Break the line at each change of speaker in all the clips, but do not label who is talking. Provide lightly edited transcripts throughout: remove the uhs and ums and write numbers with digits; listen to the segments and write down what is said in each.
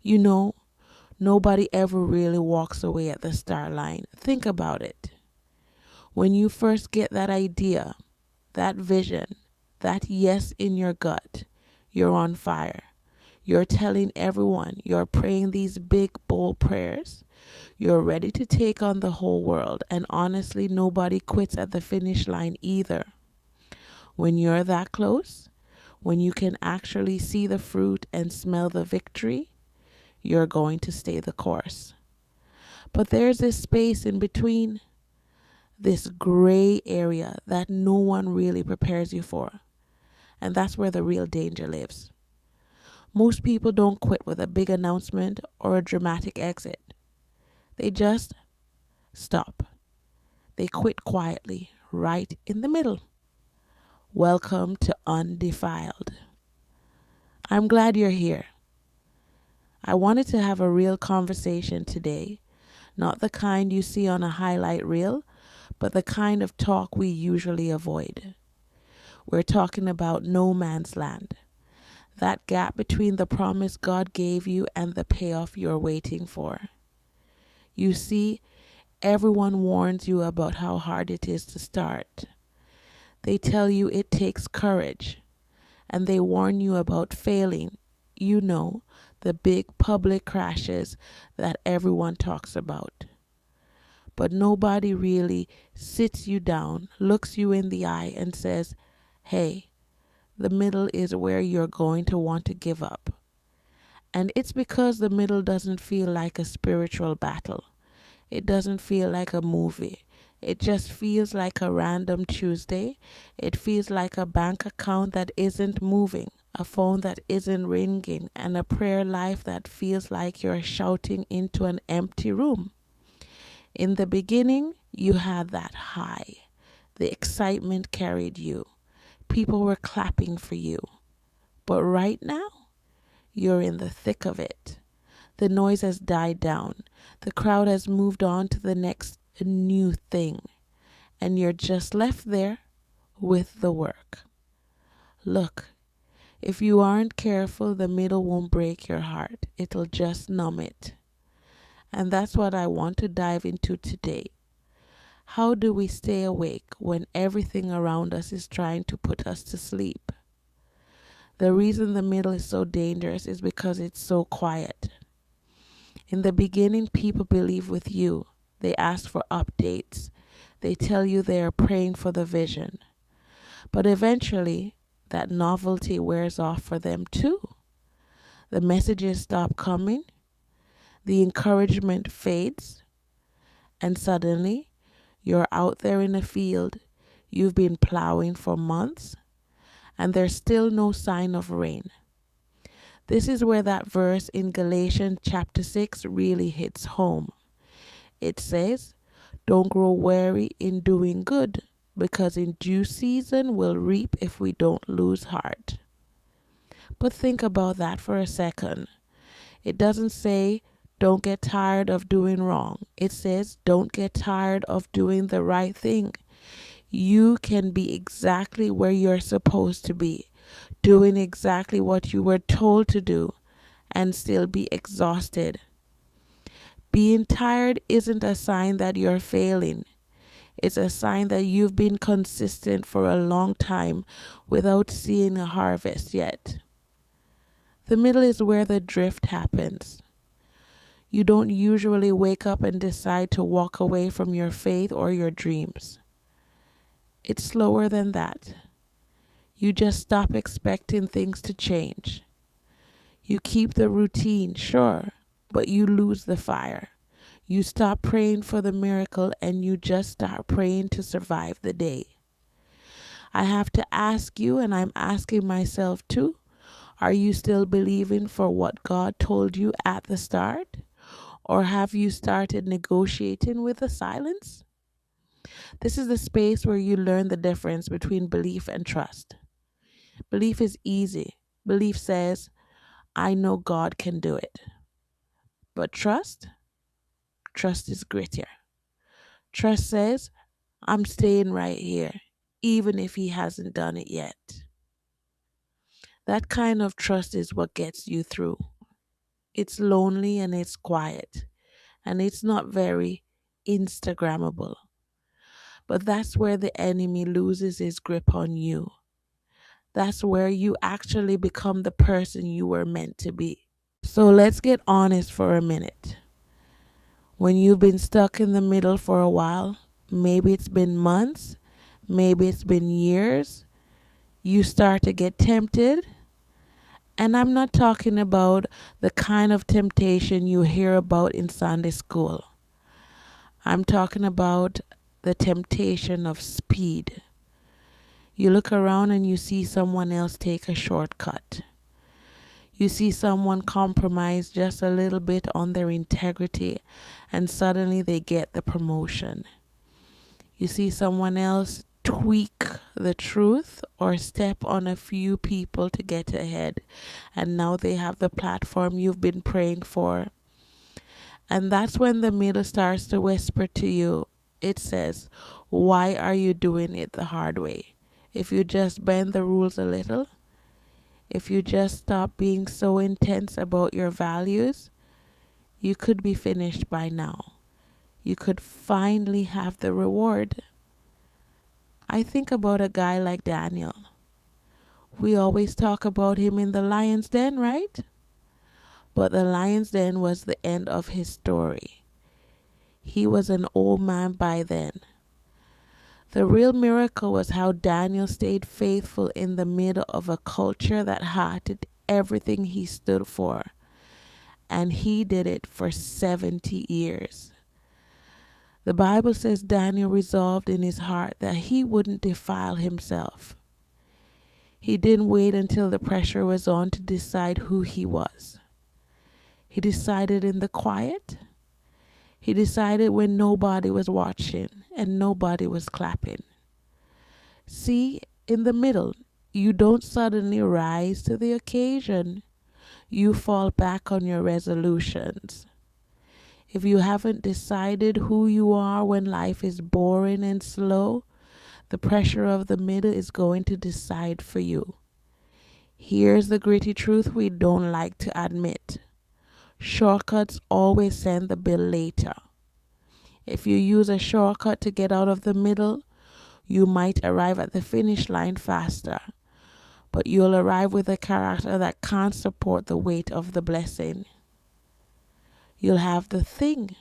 You know, nobody ever really walks away at the start line. Think about it. When you first get that idea, that vision, that yes in your gut, you're on fire. You're telling everyone, you're praying these big, bold prayers. You're ready to take on the whole world. And honestly, nobody quits at the finish line either. When you're that close, when you can actually see the fruit and smell the victory, you're going to stay the course. But there's this space in between, this gray area that no one really prepares you for. And that's where the real danger lives. Most people don't quit with a big announcement or a dramatic exit. They just stop. They quit quietly, right in the middle. Welcome to Undefiled. I'm glad you're here. I wanted to have a real conversation today, not the kind you see on a highlight reel, but the kind of talk we usually avoid. We're talking about no man's land, that gap between the promise God gave you and the payoff you're waiting for. You see, everyone warns you about how hard it is to start. They tell you it takes courage, and they warn you about failing. You know, the big public crashes that everyone talks about. But nobody really sits you down, looks you in the eye, and says, hey, the middle is where you're going to want to give up. And it's because the middle doesn't feel like a spiritual battle. It doesn't feel like a movie. It just feels like a random Tuesday. It feels like a bank account that isn't moving, a phone that isn't ringing, and a prayer life that feels like you're shouting into an empty room. In the beginning, you had that high. The excitement carried you. People were clapping for you. But right now, you're in the thick of it. The noise has died down. The crowd has moved on to the next new thing. And you're just left there with the work. Look, if you aren't careful, the middle won't break your heart. It'll just numb it. And that's what I want to dive into today. How do we stay awake when everything around us is trying to put us to sleep? The reason the middle is so dangerous is because it's so quiet. In the beginning, people believe with you. They ask for updates. They tell you they are praying for the vision. But eventually, that novelty wears off for them too. The messages stop coming. The encouragement fades. And suddenly, you're out there in a field you've been plowing for months, and there's still no sign of rain. This is where that verse in Galatians chapter 6 really hits home. It says, don't grow weary in doing good, because in due season we'll reap if we don't lose heart. But think about that for a second. It doesn't say, don't get tired of doing wrong. It says, don't get tired of doing the right thing. You can be exactly where you're supposed to be, doing exactly what you were told to do, and still be exhausted. Being tired isn't a sign that you're failing. It's a sign that you've been consistent for a long time without seeing a harvest yet. The middle is where the drift happens. You don't usually wake up and decide to walk away from your faith or your dreams. It's slower than that. You just stop expecting things to change. You keep the routine, sure, but you lose the fire. You stop praying for the miracle and you just start praying to survive the day. I have to ask you, and I'm asking myself too, are you still believing for what God told you at the start? Or have you started negotiating with the silence? This is the space where you learn the difference between belief and trust. Belief is easy. Belief says, I know God can do it. But trust is grittier. Trust says, I'm staying right here, even if he hasn't done it yet. That kind of trust is what gets you through. It's lonely and it's quiet and it's not very Instagrammable. But that's where the enemy loses his grip on you. That's where you actually become the person you were meant to be. So let's get honest for a minute. When you've been stuck in the middle for a while, maybe it's been months, maybe it's been years, you start to get tempted. And I'm not talking about the kind of temptation you hear about in Sunday school. I'm talking about the temptation of speed. You look around and you see someone else take a shortcut. You see someone compromise just a little bit on their integrity and suddenly they get the promotion. You see someone else tweak the truth or step on a few people to get ahead and now they have the platform you've been praying for. And that's when the middle starts to whisper to you. It says, why are you doing it the hard way? If you just bend the rules a little, if you just stop being so intense about your values, you could be finished by now. You could finally have the reward. I think about a guy like Daniel. We always talk about him in the lion's den, right? But the lion's den was the end of his story. He was an old man by then. The real miracle was how Daniel stayed faithful in the middle of a culture that hated everything he stood for. And he did it for 70 years. The Bible says Daniel resolved in his heart that he wouldn't defile himself. He didn't wait until the pressure was on to decide who he was. He decided in the quiet. He decided when nobody was watching and nobody was clapping. See, in the middle, you don't suddenly rise to the occasion. You fall back on your resolutions. If you haven't decided who you are when life is boring and slow, the pressure of the middle is going to decide for you. Here's the gritty truth we don't like to admit. Shortcuts always send the bill later. If you use a shortcut to get out of the middle, you might arrive at the finish line faster, but you'll arrive with a character that can't support the weight of the blessing. You'll have the thing,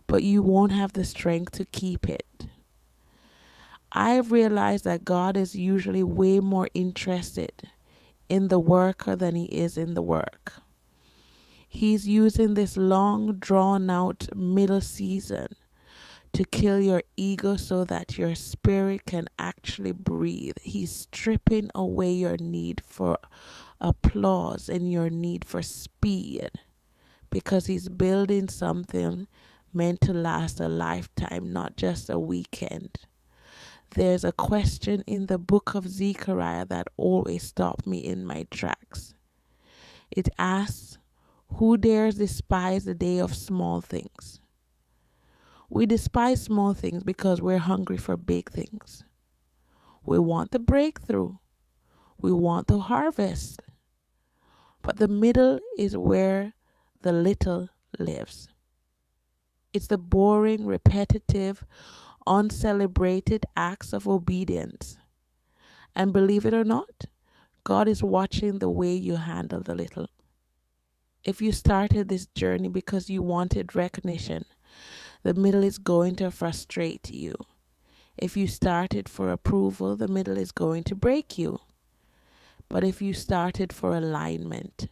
but you won't have the strength to keep it. I've realized that God is usually way more interested in the worker than he is in the work. He's using this long, drawn-out middle season to kill your ego so that your spirit can actually breathe. He's stripping away your need for applause and your need for speed because he's building something meant to last a lifetime, not just a weekend. There's a question in the book of Zechariah that always stopped me in my tracks. It asks, who dares despise the day of small things? We despise small things because we're hungry for big things. We want the breakthrough. We want the harvest. But the middle is where the little lives. It's the boring, repetitive, uncelebrated acts of obedience. And believe it or not, God is watching the way you handle the little. If you started this journey because you wanted recognition, the middle is going to frustrate you. If you started for approval, the middle is going to break you. But if you started for alignment,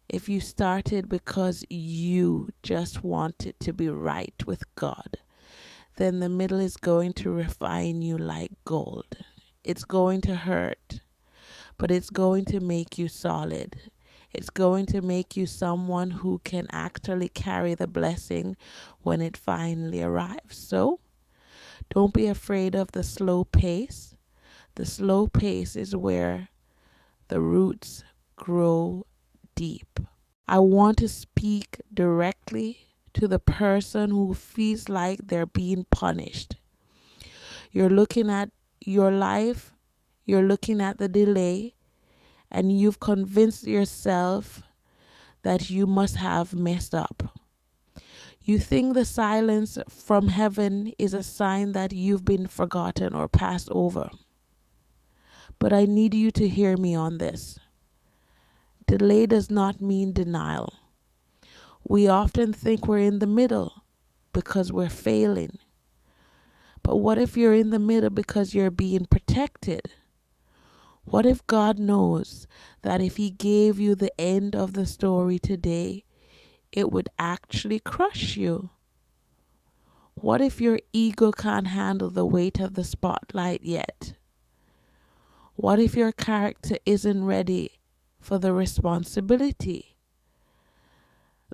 if you started because you just wanted to be right with God, then the middle is going to refine you like gold. It's going to hurt, but it's going to make you solid. It's going to make you someone who can actually carry the blessing when it finally arrives. So, don't be afraid of the slow pace. The slow pace is where the roots grow deep. I want to speak directly to the person who feels like they're being punished. You're looking at your life, you're looking at the delay, and you've convinced yourself that you must have messed up. You think the silence from heaven is a sign that you've been forgotten or passed over. But I need you to hear me on this. Delay does not mean denial. We often think we're in the middle because we're failing. But what if you're in the middle because you're being protected? What if God knows that if He gave you the end of the story today, it would actually crush you? What if your ego can't handle the weight of the spotlight yet? What if your character isn't ready for the responsibility?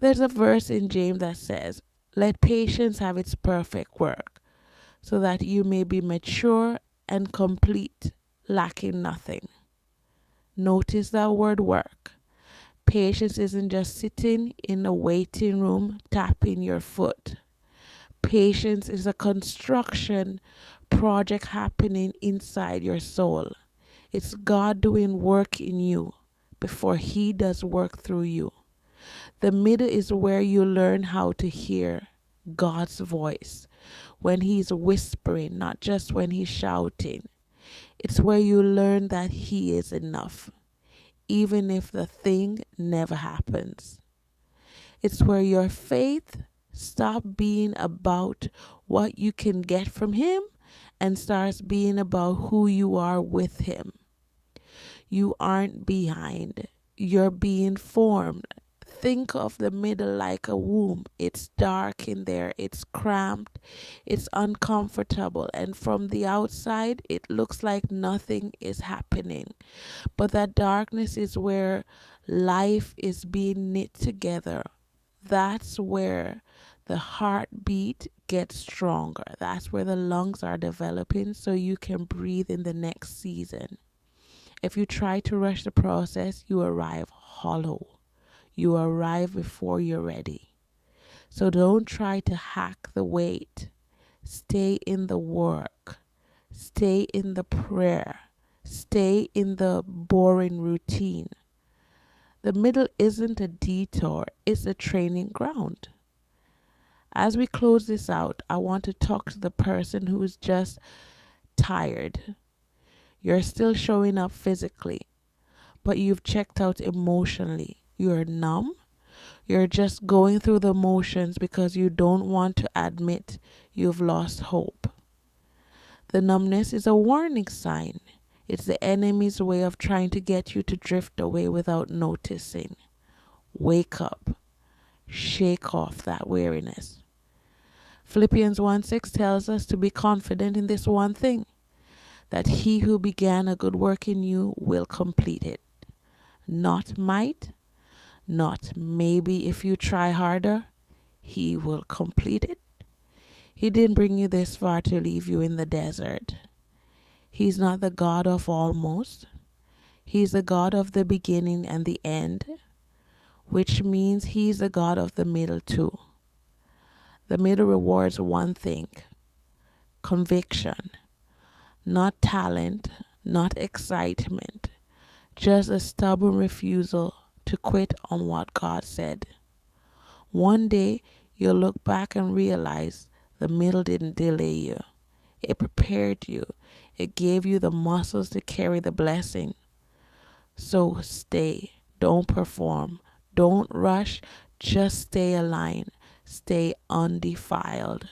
There's a verse in James that says, "Let patience have its perfect work, so that you may be mature and complete, lacking nothing." Notice that word work. Patience isn't just sitting in a waiting room tapping your foot. Patience is a construction project happening inside your soul. It's God doing work in you before He does work through you. The middle is where you learn how to hear God's voice when He's whispering, not just when He's shouting. It's where you learn that He is enough, even if the thing never happens. It's where your faith stops being about what you can get from Him and starts being about who you are with Him. You aren't behind. You're being formed. Think of the middle like a womb. It's dark in there. It's cramped. It's uncomfortable. And from the outside, it looks like nothing is happening. But that darkness is where life is being knit together. That's where the heartbeat gets stronger. That's where the lungs are developing so you can breathe in the next season. If you try to rush the process, you arrive hollow. You arrive before you're ready. So don't try to hack the wait. Stay in the work. Stay in the prayer. Stay in the boring routine. The middle isn't a detour, it's a training ground. As we close this out, I want to talk to the person who is just tired. You're still showing up physically, but you've checked out emotionally. You're numb. You're just going through the motions because you don't want to admit you've lost hope. The numbness is a warning sign. It's the enemy's way of trying to get you to drift away without noticing. Wake up. Shake off that weariness. Philippians 1:6 tells us to be confident in this one thing, that He who began a good work in you will complete it. Not might, not maybe if you try harder. He will complete it. He didn't bring you this far to leave you in the desert. He's not the God of almost. He's the God of the beginning and the end, which means He's the God of the middle too. The middle rewards one thing: conviction. Not talent, not excitement, just a stubborn refusal to quit on what God said. One day, you'll look back and realize the middle didn't delay you. It prepared you. It gave you the muscles to carry the blessing. So stay. Don't perform. Don't rush. Just stay aligned. Stay undefiled.